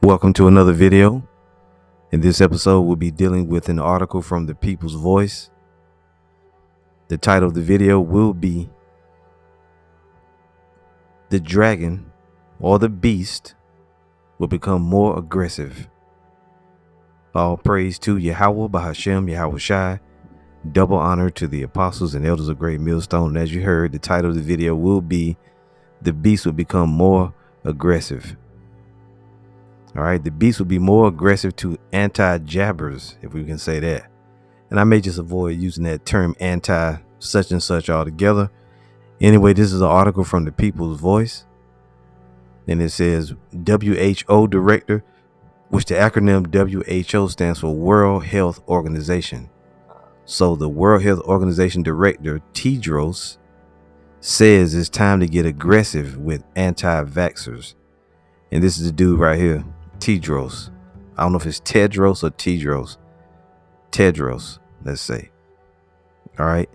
Welcome to another video. In this episode, we'll be dealing with an article from the People's Voice. The title of the video will be "The Dragon or the Beast Will Become More Aggressive." All praise to Yahweh, Bahashem, Yahweh Shai. Double honor to the apostles and elders of Great Millstone. And as you heard, the title of the video will be "The Beast Will Become More Aggressive." All right, the beast will be more aggressive to anti-jabbers, if we can say that. And I may just avoid using that term anti such and such altogether. Anyway, this is an article from the People's Voice. And it says WHO Director, which the acronym WHO stands for World Health Organization. So the World Health Organization Director, Tedros, says it's time to get aggressive with anti-vaxxers. And this is the dude right here, Tedros. I don't know if it's Tedros or Tedros. Tedros, let's say. All right.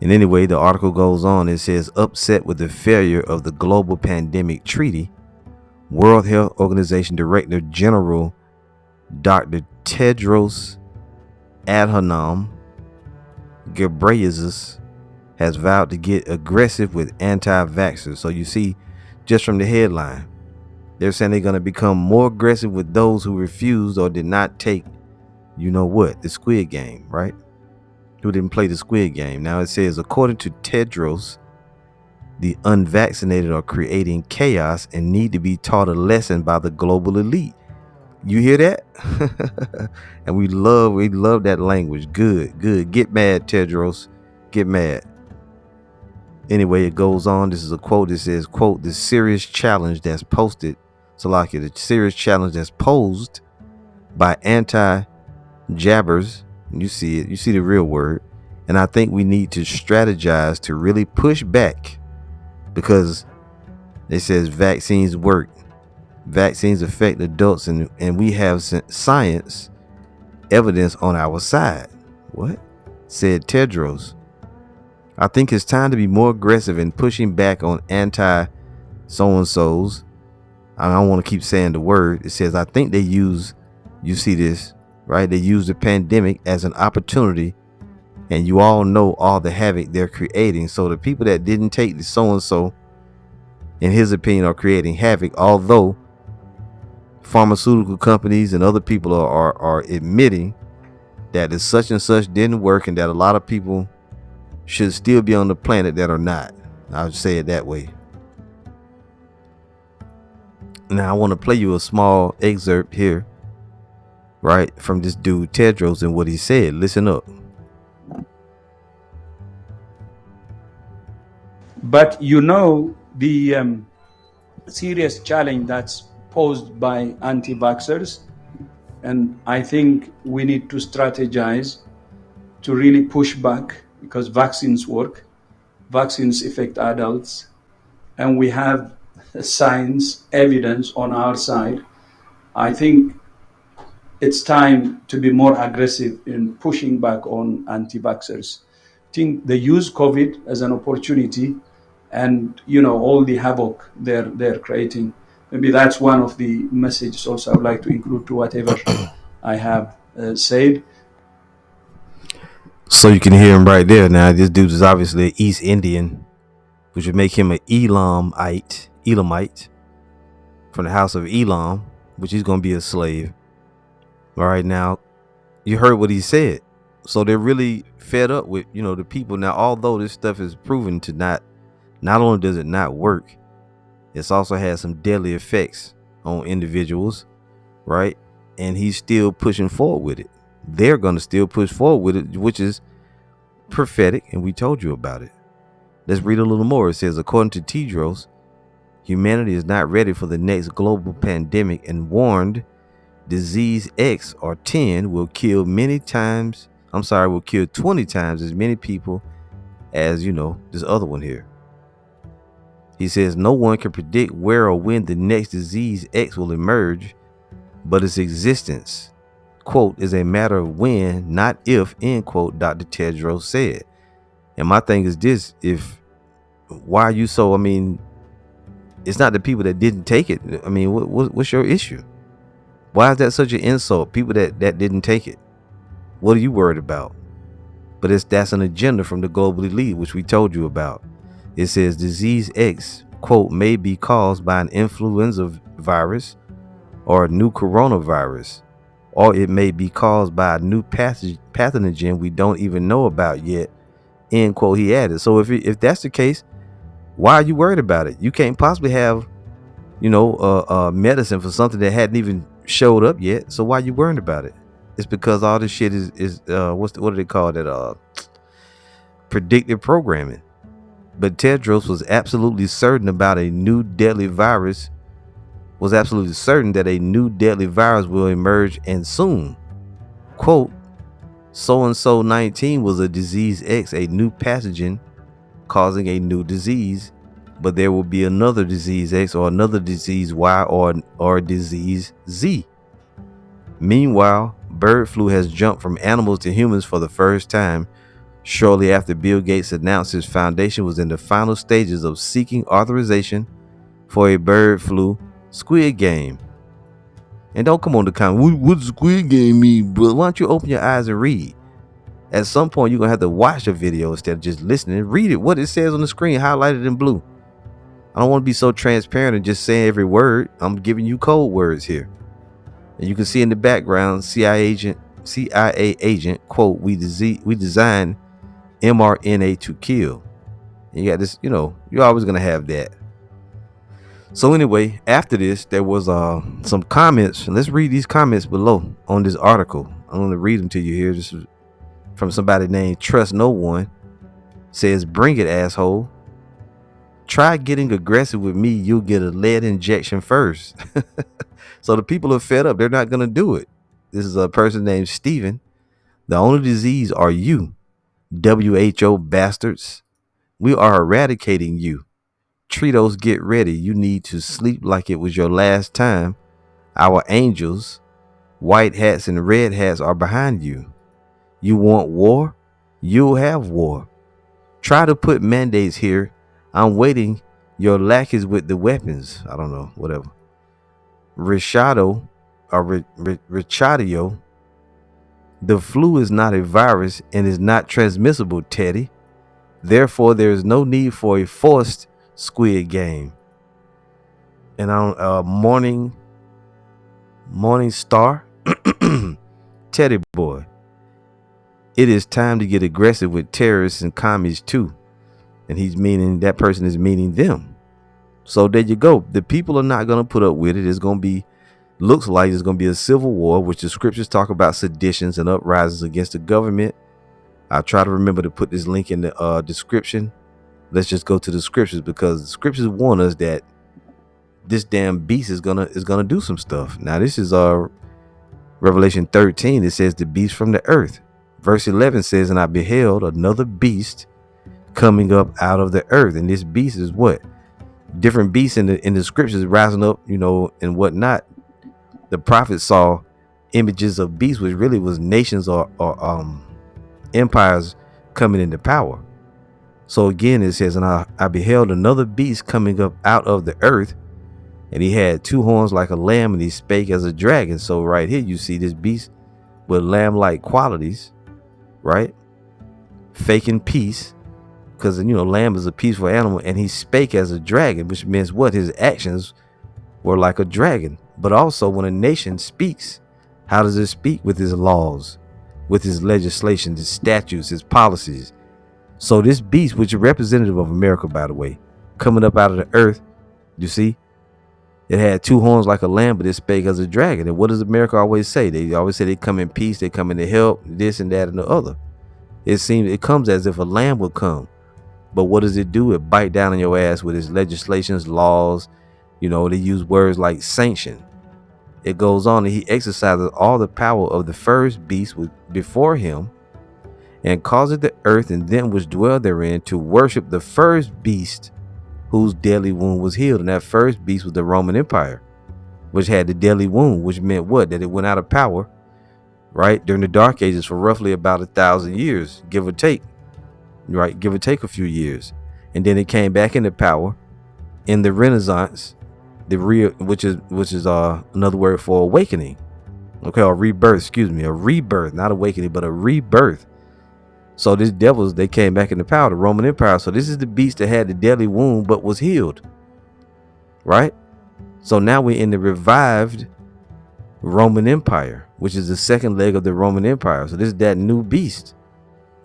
And anyway, the article goes on. It says, upset with the failure of the global pandemic treaty, World Health Organization Director General Dr. Tedros Adhanom Ghebreyesus has vowed to get aggressive with anti-vaxxers. So you see, just from the headline, they're saying they're going to become more aggressive with those who refused or did not take, the Squid Game, right? Who didn't play the Squid Game. Now it says, according to Tedros, the unvaccinated are creating chaos and need to be taught a lesson by the global elite. You hear that? And we love that language. Good. Get mad, Tedros. Get mad. Anyway, it goes on. This is a quote. It says, quote, the serious challenge that's posted, Salakia, the serious challenge that's posed by anti-jabbers. You see it. You see the real word. And I think we need to strategize to really push back, because it says vaccines work. Vaccines affect adults, and we have science evidence on our side. What? Said Tedros. I think it's time to be more aggressive in pushing back on anti so-and-sos. I don't want to keep saying the word. It says, I think they use, you see this, right? They use the pandemic as an opportunity, and you all know all the havoc they're creating. So the people that didn't take the so-and-so, in his opinion, are creating havoc, although pharmaceutical companies and other people are admitting that the such and such didn't work, and that a lot of people should still be on the planet that are not. I'll say it that way. Now I want to play you a small excerpt here, right, from this dude Tedros and what he said. Listen up. But the serious challenge that's posed by anti-vaxxers, and I think we need to strategize to really push back, because vaccines work, vaccines affect adults, and we have science evidence on our side. I think it's time to be more aggressive in pushing back on anti-vaxxers. I think they use COVID as an opportunity, and all the havoc they're creating. Maybe that's one of the messages also I would like to include to whatever I have said. So you can hear him right there. Now this dude is obviously an East Indian, which would make him an Elamite from the house of Elam, which is going to be a slave. All right, now you heard what he said. So they're really fed up with, the people. Now, although this stuff is proven to not only does it not work, it's also has some deadly effects on individuals, right? And he's still pushing forward with it. They're going to still push forward with it, which is prophetic, and we told you about it. Let's read a little more. It says, according to Tedros, humanity is not ready for the next global pandemic, and warned disease X or 10 will kill 20 times as many people as, this other one here. He says no one can predict where or when the next disease X will emerge, but its existence, quote, is a matter of when, not if, end quote, Dr. Tedros said. And my thing is this, why are you so, it's not the people that didn't take it. What's your issue? Why is that such an insult? People that didn't take it. What are you worried about? But that's an agenda from the global elite, which we told you about. It says disease X, quote, may be caused by an influenza virus or a new coronavirus, or it may be caused by a new pathogen we don't even know about yet, end quote, he added. So if that's the case, why are you worried about it? You can't possibly have, medicine for something that hadn't even showed up yet. So why are you worried about it? It's because all this shit is what do they call that? Predictive programming. But Tedros was absolutely certain about a new deadly virus. Was absolutely certain that a new deadly virus will emerge and soon. Quote, so and so 19 was a disease X, a new pathogen causing a new disease, but there will be another disease X or another disease Y or disease Z. Meanwhile, bird flu has jumped from animals to humans for the first time, shortly after Bill Gates announced his foundation was in the final stages of seeking authorization for a bird flu squid game. And don't come on the comment, what does squid game mean, bro? Why don't you open your eyes and read? At some point, you're going to have to watch the video instead of just listening. Read it, what it says on the screen, highlighted in blue. I don't want to be so transparent and just saying every word. I'm giving you code words here. And you can see in the background, CIA agent, quote, we designed mRNA to kill. And you got this, you're always going to have that. So anyway, after this, there was some comments. And let's read these comments below on this article. I'm going to read them to you here. This is from somebody named Trust No One. Says, bring it, asshole. Try getting aggressive with me. You'll get a lead injection first. So the people are fed up. They're not going to do it. This is a person named Steven. The only disease are you. WHO bastards. We are eradicating you. Tritos, get ready. You need to sleep like it was your last time. Our angels, white hats and red hats, are behind you. You want war? You'll have war. Try to put mandates here. I'm waiting. Your lackeys with the weapons. I don't know, whatever. Richadio. The flu is not a virus and is not transmissible, Teddy. Therefore, there is no need for a forced squid game. And on Morning Star, Teddy boy, it is time to get aggressive with terrorists and commies too. And that person is meaning them. So there you go. The people are not going to put up with it. Looks like it's going to be a civil war, which the scriptures talk about seditions and uprisings against the government. I'll try to remember to put this link in the description. Let's just go to the scriptures, because the scriptures warn us that this damn beast is gonna do some stuff. Now this is Revelation 13. It says the beast from the earth. Verse 11 says, and I beheld another beast coming up out of the earth. And this beast is what? Different beasts in the scriptures rising up, and whatnot. The prophet saw images of beasts, which really was nations or empires coming into power. So again, it says, and I beheld another beast coming up out of the earth, and he had two horns like a lamb, and he spake as a dragon. So right here, you see this beast with lamb-like qualities, right? Faking peace, because lamb is a peaceful animal, and he spake as a dragon, which means what? His actions were like a dragon. But also, when a nation speaks, how does it speak? With his laws, with his legislation, his statutes, his policies. So this beast, which is representative of America, by the way, coming up out of the earth, you see, it had two horns like a lamb, but it spake as a dragon. And what does America always say? They always say they come in peace, they come in to help, this and that and the other. It comes as if a lamb would come. But what does it do? It bite down on your ass with its legislations, laws. They use words like sanction. It goes on, and he exercises all the power of the first beast before him, and causeth the earth and them which dwell therein to worship the first beast, whose deadly wound was healed. And that first beast was the Roman Empire, which had the deadly wound, which meant what? That it went out of power, right, during the Dark Ages for roughly about 1,000 years, give or take, right? Give or take a few years. And then it came back into power in the Renaissance the real, which is another word for awakening. Okay, or rebirth, excuse me, a rebirth, not awakening, but a rebirth. So these devils, they came back into power, the Roman Empire. So this is the beast that had the deadly wound but was healed, right? So now we're in the revived Roman Empire, which is the second leg of the Roman Empire. So this is that new beast.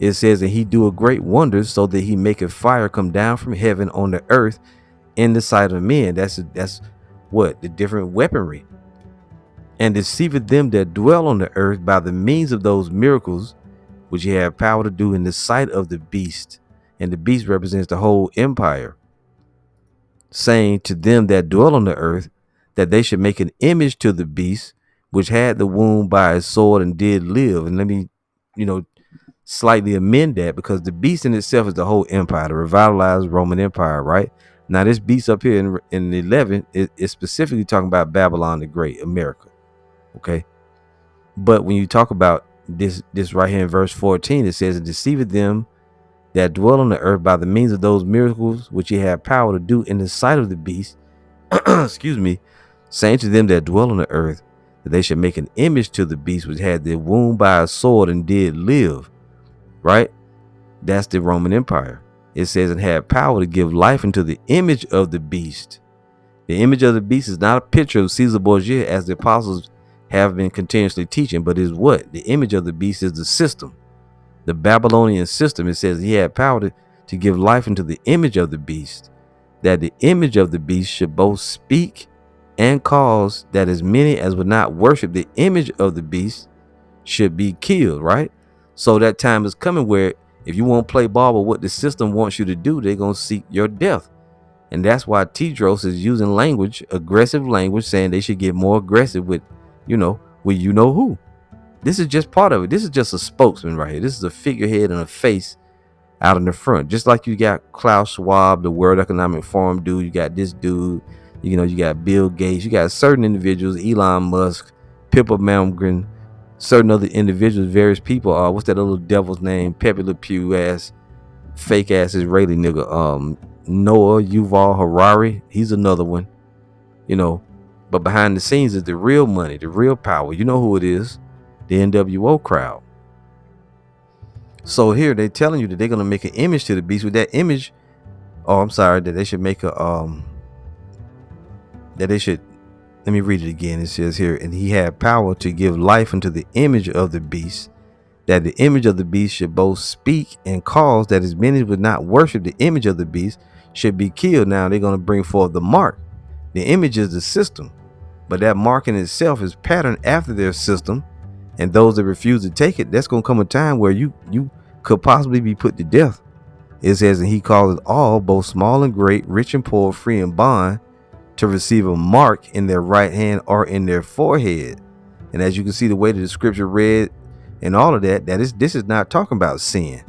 It says that he do a great wonders, so that he maketh fire come down from heaven on the earth in the sight of men. That's what the different weaponry, and deceiveth them that dwell on the earth by the means of those miracles which he had power to do in the sight of the beast. And the beast represents the whole empire, saying to them that dwell on the earth that they should make an image to the beast which had the wound by his sword and did live. And let me, slightly amend that, because the beast in itself is the whole empire, the revitalized Roman Empire, right? Now this beast up here in 11 is specifically talking about Babylon the Great, America. Okay. But when you talk about this right here in verse 14, it says, and deceiveth them that dwell on the earth by the means of those miracles which he had power to do in the sight of the beast, excuse me, saying to them that dwell on the earth that they should make an image to the beast which had their wound by a sword and did live, right? That's the Roman Empire. It says, and had power to give life into the image of the beast. The image of the beast is not a picture of Caesar Borgia, as the apostles have been continuously teaching, but is what? The image of the beast is the system, the Babylonian system. It says he had power to give life into the image of the beast, that the image of the beast should both speak and cause that as many as would not worship the image of the beast should be killed, right? So that time is coming where if you won't play ball with what the system wants you to do, they're going to seek your death. And that's why Tedros is using language, aggressive language, saying they should get more aggressive with, with who. This is just part of it. This is just a spokesman right here. This is a figurehead and a face out in the front. Just like you got Klaus Schwab, the World Economic Forum dude. You got this dude. You got Bill Gates. You got certain individuals, Elon Musk, Pippa Malmgren, certain other individuals, various people. What's that little devil's name? Pepe Le Pew ass, fake ass Israeli nigga. Noah Yuval Harari. He's another one. But behind the scenes is the real money, the real power. You know who it is? The NWO crowd. So here they're telling you that they're gonna make an image to the beast. With that image, that they should make let me read it again. It says here, and he had power to give life unto the image of the beast, that the image of the beast should both speak and cause that as many would not worship the image of the beast should be killed. Now they're gonna bring forth the mark. The image is the system, but that mark in itself is patterned after their system. And those that refuse to take it, that's going to come a time where you could possibly be put to death. It says, and he causes all, both small and great, rich and poor, free and bond, to receive a mark in their right hand or in their forehead. And as you can see, the way that the scripture read and all of that, this is not talking about sin.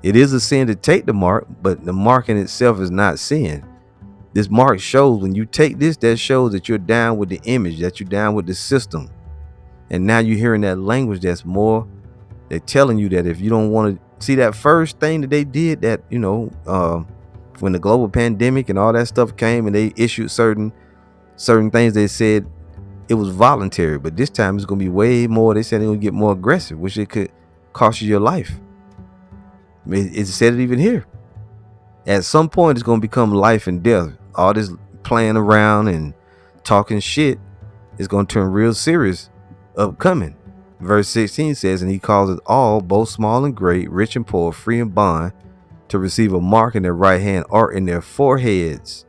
It is a sin to take the mark, but the mark in itself is not sin. This mark shows when you take this, that shows that you're down with the image, that you're down with the system. And now you're hearing that language that's more, they're telling you that if you don't want to see that first thing that they did, that, when the global pandemic and all that stuff came and they issued certain things, they said it was voluntary, but this time it's going to be way more. They said they're going to get more aggressive, which it could cost you your life. It said it even here. At some point, it's going to become life and death. All this playing around and talking shit is going to turn real serious upcoming. Verse 16 says, and he causes all, both small and great, rich and poor, free and bond, to receive a mark in their right hand or in their foreheads.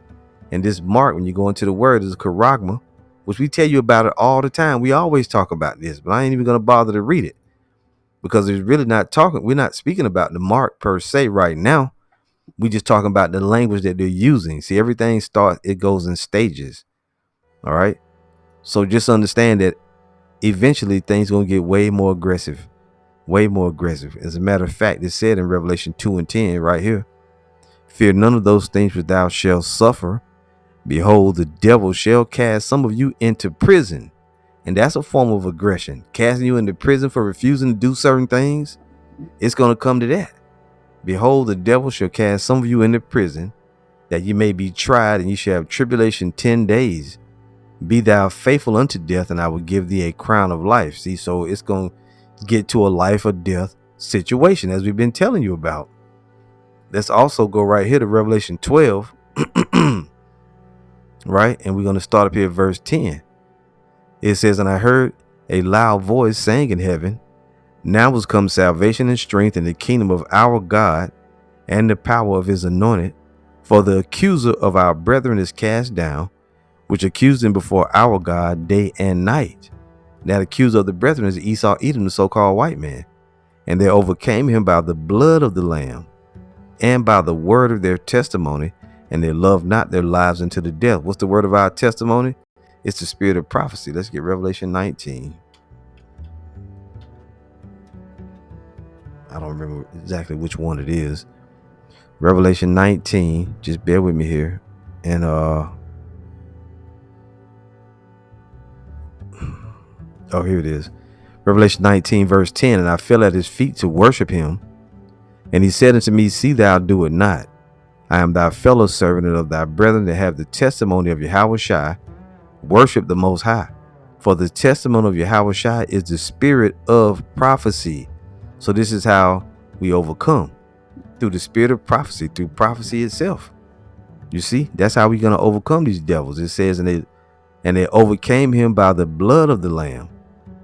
And this mark, when you go into the word, is charagma, which we tell you about it all the time. We always talk about this, but I ain't even going to bother to read it because it's really we're not speaking about the mark per se right now. We just talking about the language that they're using. See, everything it goes in stages. All right. So just understand that eventually things gonna get way more aggressive. As a matter of fact, it said in Revelation 2:10 right here, fear none of those things which thou shalt suffer. Behold, the devil shall cast some of you into prison. And that's a form of aggression. Casting you into prison for refusing to do certain things. It's gonna come to that. Behold, the devil shall cast some of you into prison, that you may be tried, and you shall have tribulation 10 days. Be thou faithful unto death, and I will give thee a crown of life. See, so it's going to get to a life or death situation, as we've been telling you about. Let's also go right here to Revelation 12, right? And we're going to start up here at verse 10. It says, and I heard a loud voice saying in heaven, now is come salvation and strength in the kingdom of our God and the power of his anointed. For the accuser of our brethren is cast down, which accused them before our God day and night. That accuser of the brethren is Esau, Edom, the so-called white man. And they overcame him by the blood of the Lamb and by the word of their testimony, and they loved not their lives unto the death. What's the word of our testimony? It's the spirit of prophecy. Let's get Revelation 19. I don't remember exactly which one it is. Revelation 19. Just bear with me here. And oh, here it is. Revelation 19, verse 10. And I fell at his feet to worship him. And he said unto me, see thou do it not. I am thy fellow servant and of thy brethren that have the testimony of Yahushua. Worship the Most High. For the testimony of Yahushua is the spirit of prophecy. So this is how we overcome. Through the spirit of prophecy, through prophecy itself. You see, that's how we're going to overcome these devils. It says, and they overcame him by the blood of the Lamb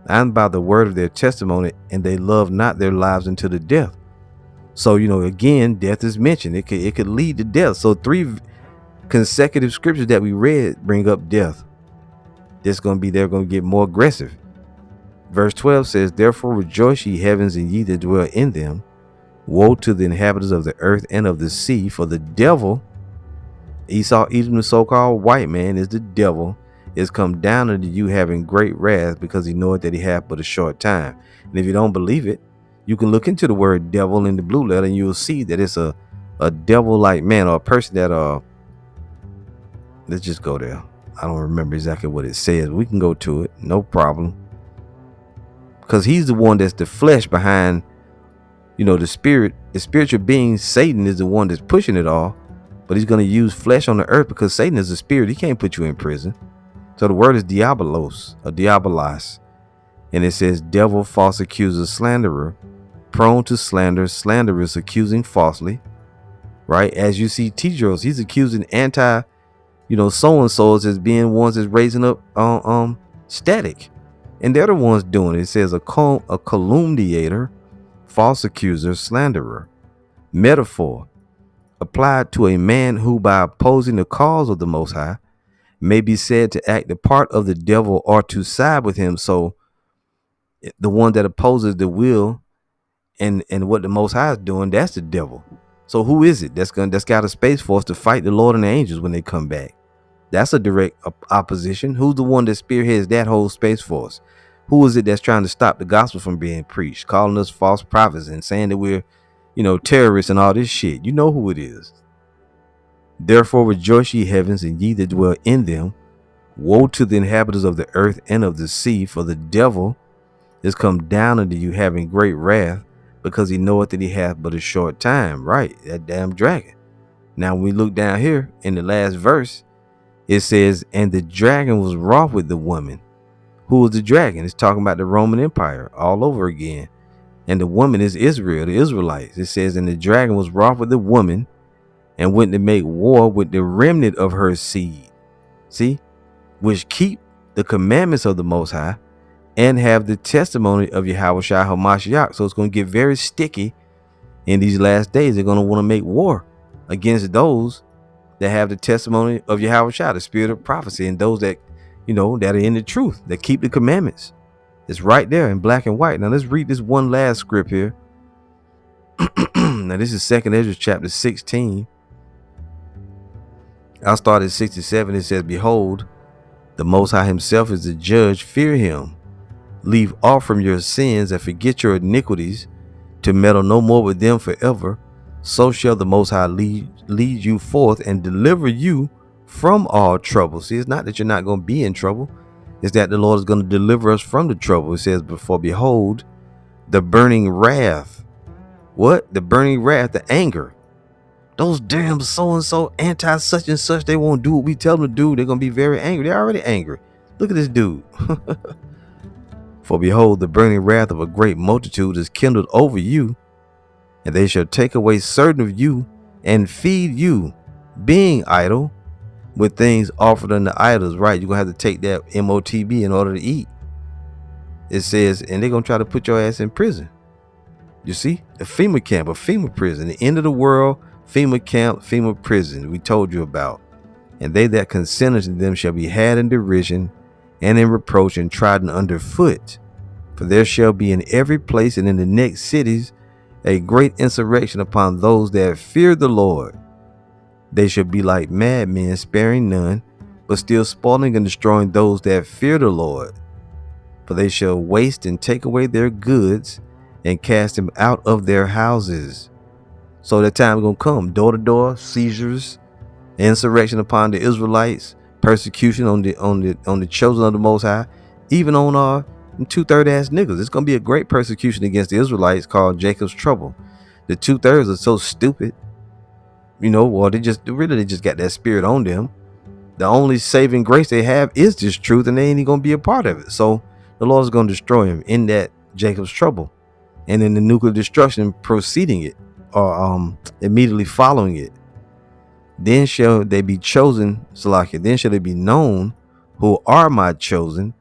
and by the word of their testimony, and they loved not their lives unto the death. So, again, death is mentioned. It could lead to death. So 3 consecutive scriptures that we read bring up death. They're going to get more aggressive. Verse 12 says, therefore rejoice ye heavens and ye that dwell in them. Woe to the inhabitants of the earth and of the sea, for the devil, Esau, Edom, the so-called white man, is the devil, is come down unto you having great wrath, because he knoweth that he hath but a short time. And if you don't believe it, you can look into the word devil in the blue letter, and you'll see that it's a devil-like man, or a person that let's just go there. I don't remember exactly what it says. We can go to it, no problem, because he's the one that's the flesh behind, the spirit, the spiritual being. Satan is the one that's pushing it all, but he's going to use flesh on the earth because Satan is a spirit. He can't put you in prison. So the word is diabolos, or diabolos. And it says devil, false accuser, slanderer, prone to slander, slanderous, accusing falsely, right? As you see Tedros, he's accusing anti, so-and-sos as being ones that's raising up static. And they're the ones doing it. It says a calumniator, false accuser, slanderer. Metaphor applied to a man who, by opposing the cause of the Most High, may be said to act the part of the devil or to side with him. So the one that opposes the will and what the Most High is doing, that's the devil. So who is it that's got a space force to fight the Lord and the angels when they come back? That's a direct opposition. Who's the one that spearheads that whole space force? Who is it that's trying to stop the gospel from being preached, calling us false prophets and saying that we're, terrorists and all this shit? You know who it is. Therefore rejoice ye heavens and ye that dwell in them. Woe to the inhabitants of the earth and of the sea, for the devil is come down unto you having great wrath, because he knoweth that he hath but a short time. Right, that damn dragon. Now when we look down here in the last verse, it says, and the dragon was wroth with the woman. Who was the dragon? It's talking about the Roman Empire all over again. And the woman is Israel, the Israelites. It says, and the dragon was wroth with the woman, and went to make war with the remnant of her seed. See, which keep the commandments of the Most High and have the testimony of Yahushua HaMashiach. So it's going to get very sticky in these last days. They're going to want to make war against those that have the testimony of Yahushua, the spirit of prophecy, and those that, that are in the truth, that keep the commandments. It's right there in black and white. Now let's read this one last script here. Now this is 2nd Ezra chapter 16. I'll start at 67. It says, behold, the Most High himself is the judge. Fear him. Leave off from your sins and forget your iniquities, to meddle no more with them forever. So shall the Most High lead you forth and deliver you from all trouble. See, it's not that you're not going to be in trouble. It's that the Lord is going to deliver us from the trouble. It says, before, behold, the burning wrath. What? The burning wrath, the anger. Those damn so-and-so anti such and such, they won't do what we tell them to do. They're going to be very angry. They're already angry. Look at this dude. For behold, the burning wrath of a great multitude is kindled over you, and they shall take away certain of you and feed you, being idle, with things offered unto idols. Right, you're gonna have to take that MOTB in order to eat. It says, and they're gonna try to put your ass in prison. You see, a FEMA camp, a FEMA prison, the end of the world, FEMA camp, FEMA prison, we told you about. And they that consent unto them shall be had in derision and in reproach and trodden under foot. For there shall be in every place and in the next cities a great insurrection upon those that fear the Lord. They shall be like madmen, sparing none, but still spoiling and destroying those that fear the Lord. For they shall waste and take away their goods and cast them out of their houses. So that time is going to come, door to door, seizures, insurrection upon the Israelites, persecution on the chosen of the Most High, even on our 2/3 ass niggas. It's gonna be a great persecution against the Israelites called Jacob's trouble. The 2/3 are so stupid, well, they just got that spirit on them. The only saving grace they have is this truth, and they ain't even gonna be a part of it. So the Lord is gonna destroy him in that Jacob's trouble, and in the nuclear destruction preceding it, or immediately following it. Then shall they be chosen, Salakia, then shall they be known who are my chosen,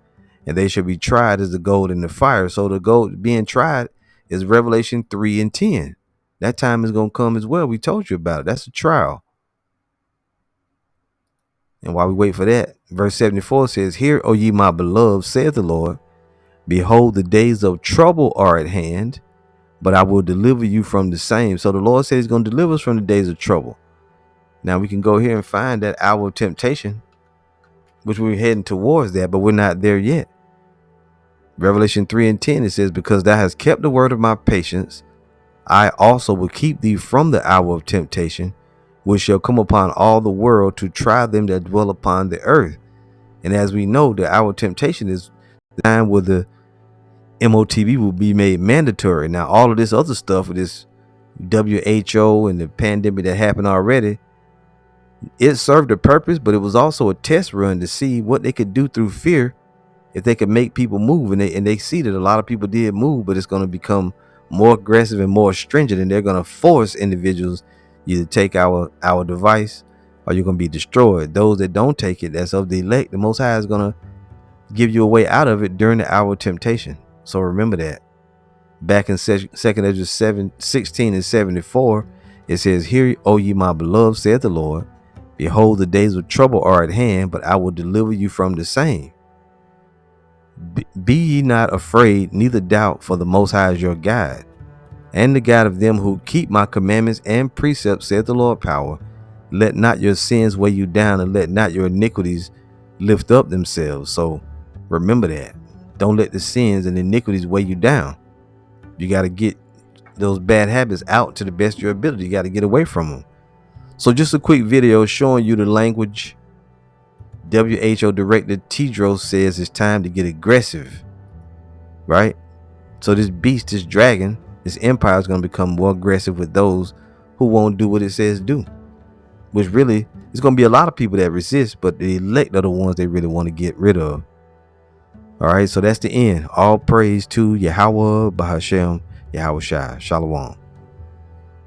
and they shall be tried as the gold in the fire. So the gold being tried is Revelation 3 and 10. That time is going to come as well. We told you about it. That's a trial. And while we wait for that, verse 74 says, Hear, O ye my beloved, saith the Lord, behold, the days of trouble are at hand, but I will deliver you from the same. So the Lord says he's going to deliver us from the days of trouble. Now we can go here and find that hour of temptation, which we're heading towards that, but we're not there yet. Revelation 3 and 10, it says, Because thou hast kept the word of my patience, I also will keep thee from the hour of temptation, which shall come upon all the world to try them that dwell upon the earth. And as we know, the hour of temptation is the time where the MOTB will be made mandatory. Now, all of this other stuff with this WHO and the pandemic that happened already, it served a purpose, but it was also a test run to see what they could do through fear, if they could make people move. And they see that a lot of people did move, but it's going to become more aggressive and more stringent, and they're going to force individuals either take our device or you're going to be destroyed. Those that don't take it, that's of the elect, the Most High is going to give you a way out of it during the hour of temptation. So remember that. Back in 2nd Ezra 7:16 and 74, it says, Hear, O ye my beloved, saith the Lord, behold, the days of trouble are at hand, but I will deliver you from the same. Be ye not afraid, neither doubt, for the Most High is your guide, and the guide of them who keep my commandments and precepts, saith the Lord power. Let not your sins weigh you down, and let not your iniquities lift up themselves. So remember that. Don't let the sins and iniquities weigh you down. You got to get those bad habits out to the best of your ability. You got to get away from them. So just a quick video showing you the language. WHO Director Tedros says it's time to get aggressive, right? So this beast, this dragon, this empire is going to become more aggressive with those who won't do what it says do, which really is going to be a lot of people that resist, but the elect are the ones they really want to get rid of. All right, so that's the end. All praise to Yahweh Bahashem, Yahweh Shai. Shalom.